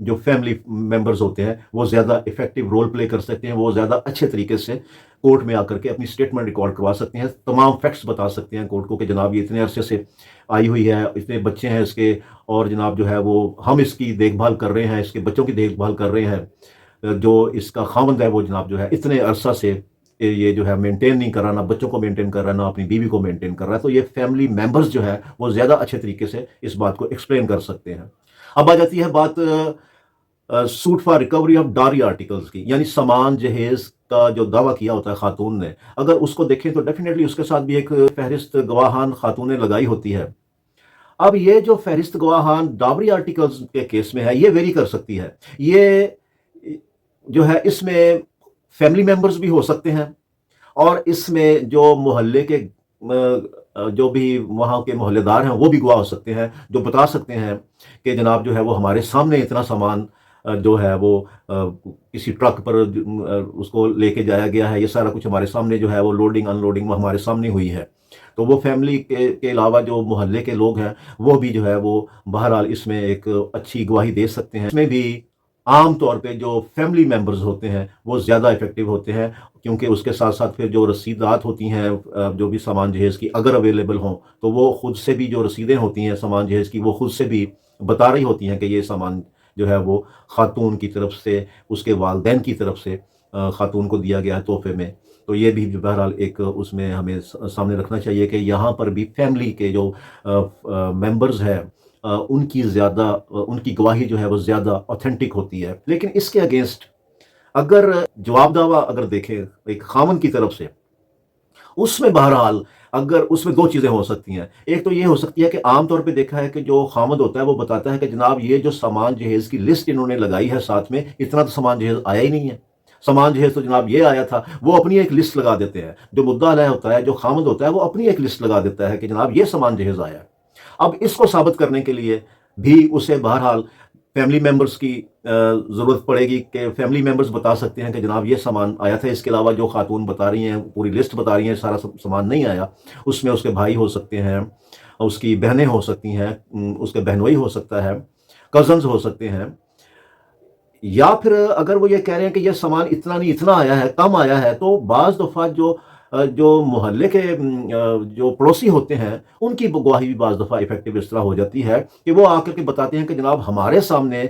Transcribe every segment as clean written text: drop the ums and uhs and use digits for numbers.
جو family members ہوتے ہیں وہ زیادہ افیکٹو رول پلے کر سکتے ہیں، وہ زیادہ اچھے طریقے سے کورٹ میں آ کر کے اپنی اسٹیٹمنٹ ریکارڈ کروا سکتے ہیں، تمام فیکٹس بتا سکتے ہیں کورٹ کو کہ جناب یہ اتنے عرصے سے آئی ہوئی ہے، اتنے بچے ہیں اس کے، اور جناب جو ہے وہ ہم اس کی دیکھ بھال کر رہے ہیں، اس کے بچوں کی دیکھ بھال کر رہے ہیں، جو اس کا خاوند ہے وہ جناب جو ہے اتنے عرصہ سے یہ جو ہے مینٹین نہیں کر رہا، نہ بچوں کو مینٹین کر رہا ہے، نہ اپنی بیوی کو مینٹین کر رہا ہے، تو یہ فیملی ممبرز جو ہے وہ زیادہ اچھے طریقے سے اس بات کو ایکسپلین کر سکتے ہیں۔ اب آ جاتی ہے بات suit for recovery of dowry articles کی، یعنی سامان جہیز کا جو دعویٰ کیا ہوتا ہے خاتون نے، اگر اس کو دیکھیں تو ڈیفینیٹلی اس کے ساتھ بھی ایک فہرست گواہان خاتون نے لگائی ہوتی ہے۔ اب یہ جو فہرست گواہان ڈاوری آرٹیکلز کے کیس میں ہے، یہ ویری کر سکتی ہے، یہ جو ہے اس میں فیملی ممبرز بھی ہو سکتے ہیں، اور اس میں جو محلے کے جو بھی وہاں کے محلے دار ہیں وہ بھی گواہ ہو سکتے ہیں، جو بتا سکتے ہیں کہ جناب جو ہے وہ ہمارے سامنے اتنا سامان جو ہے وہ کسی ٹرک پر اس کو لے کے جایا گیا ہے، یہ سارا کچھ ہمارے سامنے جو ہے وہ لوڈنگ ان لوڈنگ ہمارے سامنے ہوئی ہے۔ تو وہ فیملی کے علاوہ جو محلے کے لوگ ہیں وہ بھی جو ہے وہ بہرحال اس میں ایک اچھی گواہی دے سکتے ہیں۔ اس میں بھی عام طور پہ جو فیملی ممبرز ہوتے ہیں وہ زیادہ افیکٹو ہوتے ہیں، کیونکہ اس کے ساتھ ساتھ پھر جو رسیدات ہوتی ہیں جو بھی سامان جہیز کی اگر اویلیبل ہوں تو وہ خود سے بھی جو رسیدیں ہوتی ہیں سامان جہیز کی وہ خود سے بھی بتا رہی ہوتی ہیں کہ یہ سامان جو ہے وہ خاتون کی طرف سے، اس کے والدین کی طرف سے خاتون کو دیا گیا ہے تحفے میں۔ تو یہ بھی بہرحال ایک اس میں ہمیں سامنے رکھنا چاہیے کہ یہاں پر بھی فیملی کے جو ممبرز ہیں ان کی گواہی جو ہے وہ زیادہ اوتھینٹک ہوتی ہے۔ لیکن اس کے اگینسٹ اگر جواب دعویٰ اگر دیکھیں ایک خاوند کی طرف سے، اس میں بہرحال اگر اس میں دو چیزیں ہو سکتی ہیں، ایک تو یہ ہو سکتی ہے کہ عام طور پہ دیکھا ہے کہ جو خاوند ہوتا ہے وہ بتاتا ہے کہ جناب یہ جو سامان جہیز کی لسٹ انہوں نے لگائی ہے ساتھ میں، اتنا تو سامان جہیز آیا ہی نہیں ہے، سامان جہیز تو جناب یہ آیا تھا۔ وہ اپنی ایک لسٹ لگا دیتے ہیں، جو مدعا علیہ ہوتا ہے، جو خاوند ہوتا ہے وہ اپنی ایک لسٹ لگا دیتا ہے کہ جناب یہ سامان جہیز آیا ہے۔ اب اس کو ثابت کرنے کے لیے بھی اسے بہرحال فیملی ممبرز کی ضرورت پڑے گی کہ فیملی ممبرز بتا سکتے ہیں کہ جناب یہ سامان آیا تھا۔ اس کے علاوہ جو خاتون بتا رہی ہیں، پوری لسٹ بتا رہی ہیں، سارا سامان نہیں آیا، اس میں اس کے بھائی ہو سکتے ہیں، اس کی بہنیں ہو سکتی ہیں، اس کے بہنوئی ہو سکتا ہے، کزنز ہو سکتے ہیں، یا پھر اگر وہ یہ کہہ رہے ہیں کہ یہ سامان اتنا نہیں اتنا آیا ہے، کم آیا ہے، تو بعض دفعہ جو محلے کے جو پڑوسی ہوتے ہیں ان کی گواہی بھی بعض دفعہ افیکٹو اس طرح ہو جاتی ہے کہ وہ آ کر کے بتاتے ہیں کہ جناب ہمارے سامنے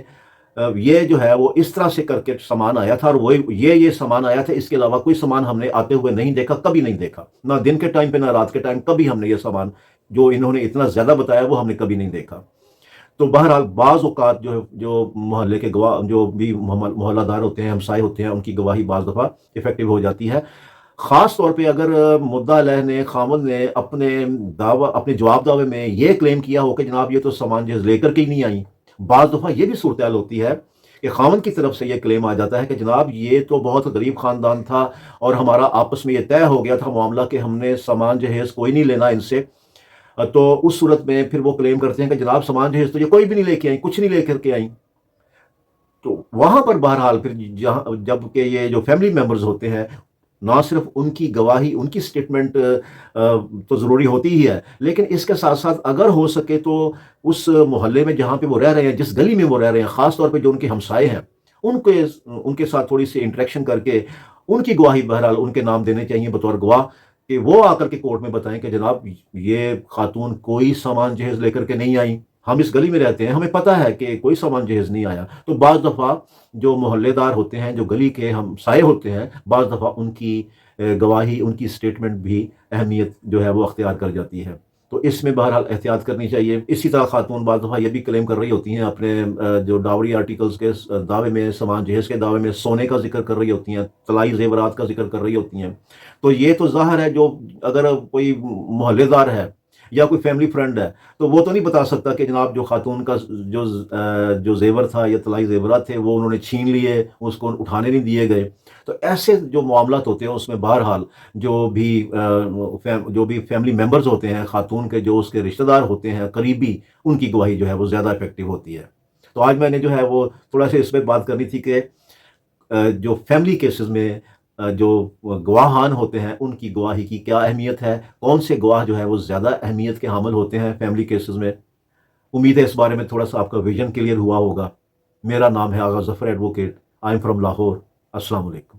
یہ جو ہے وہ اس طرح سے کر کے سامان آیا تھا، اور وہ یہ سامان آیا تھا، اس کے علاوہ کوئی سامان ہم نے آتے ہوئے نہیں دیکھا، کبھی نہیں دیکھا، نہ دن کے ٹائم پہ نہ رات کے ٹائم، کبھی ہم نے یہ سامان جو انہوں نے اتنا زیادہ بتایا وہ ہم نے کبھی نہیں دیکھا۔ تو بہرحال بعض اوقات جو محلے کے گواہ جو بھی محلہ دار ہوتے ہیں، ہمسائے ہوتے ہیں، ان کی گواہی بعض دفعہ افیکٹو ہو جاتی ہے، خاص طور پہ اگر مدعا علیہ نے، خامد نے اپنے جواب دعوے میں یہ کلیم کیا ہو کہ جناب یہ تو سامان جہیز لے کر کے ہی نہیں آئی۔ بعض دفعہ یہ بھی صورتحال ہوتی ہے کہ خامد کی طرف سے یہ کلیم آ جاتا ہے کہ جناب یہ تو بہت غریب خاندان تھا اور ہمارا آپس میں یہ طے ہو گیا تھا معاملہ کہ ہم نے سامان جہیز کوئی نہیں لینا ان سے، تو اس صورت میں پھر وہ کلیم کرتے ہیں کہ جناب سامان جہیز تو یہ کوئی بھی نہیں لے کے آئیں، کچھ نہیں لے کر کے آئیں۔ تو وہاں پر بہرحال پھر جب کہ یہ جو فیملی ممبرز ہوتے ہیں، نہ صرف ان کی گواہی، ان کی سٹیٹمنٹ تو ضروری ہوتی ہی ہے، لیکن اس کے ساتھ ساتھ اگر ہو سکے تو اس محلے میں جہاں پہ وہ رہ رہے ہیں، جس گلی میں وہ رہ رہے ہیں، خاص طور پہ جو ان کے ہمسائے ہیں، ان کے ساتھ تھوڑی سی انٹریکشن کر کے ان کی گواہی بہرحال ان کے نام دینے چاہیے بطور گواہ، کہ وہ آ کر کے کورٹ میں بتائیں کہ جناب یہ خاتون کوئی سامان جہیز لے کر کے نہیں آئیں، ہم اس گلی میں رہتے ہیں، ہمیں پتہ ہے کہ کوئی سامان جہیز نہیں آیا۔ تو بعض دفعہ جو محلے دار ہوتے ہیں، جو گلی کے ہمسائے ہوتے ہیں، بعض دفعہ ان کی گواہی، ان کی سٹیٹمنٹ بھی اہمیت جو ہے وہ اختیار کر جاتی ہے۔ تو اس میں بہرحال احتیاط کرنی چاہیے۔ اسی طرح خاتون بعض دفعہ یہ بھی کلیم کر رہی ہوتی ہیں اپنے جو ڈاوری آرٹیکلز کے دعوے میں، سامان جہیز کے دعوے میں سونے کا ذکر کر رہی ہوتی ہیں، طلائی زیورات کا ذکر کر رہی ہوتی ہیں۔ تو یہ تو ظاہر ہے جو اگر کوئی محلے دار ہے یا کوئی فیملی فرینڈ ہے تو وہ تو نہیں بتا سکتا کہ جناب جو خاتون کا جو زیور تھا یا طلائی زیورات تھے وہ انہوں نے چھین لیے، اس کو اٹھانے نہیں دیے گئے۔ تو ایسے جو معاملات ہوتے ہیں اس میں بہرحال جو بھی فیملی ممبرز ہوتے ہیں خاتون کے، جو اس کے رشتہ دار ہوتے ہیں قریبی، ان کی گواہی جو ہے وہ زیادہ افیکٹو ہوتی ہے۔ تو آج میں نے جو ہے وہ تھوڑا سا اس پہ بات کرنی تھی کہ جو فیملی کیسز میں جو گواہان ہوتے ہیں ان کی گواہی کی کیا اہمیت ہے، کون سے گواہ جو ہے وہ زیادہ اہمیت کے حامل ہوتے ہیں فیملی کیسز میں۔ امید ہے اس بارے میں تھوڑا سا آپ کا ویژن کلیئر ہوا ہوگا۔ میرا نام ہے Agha Zafar advocate. I am from Lahore. السلام علیکم.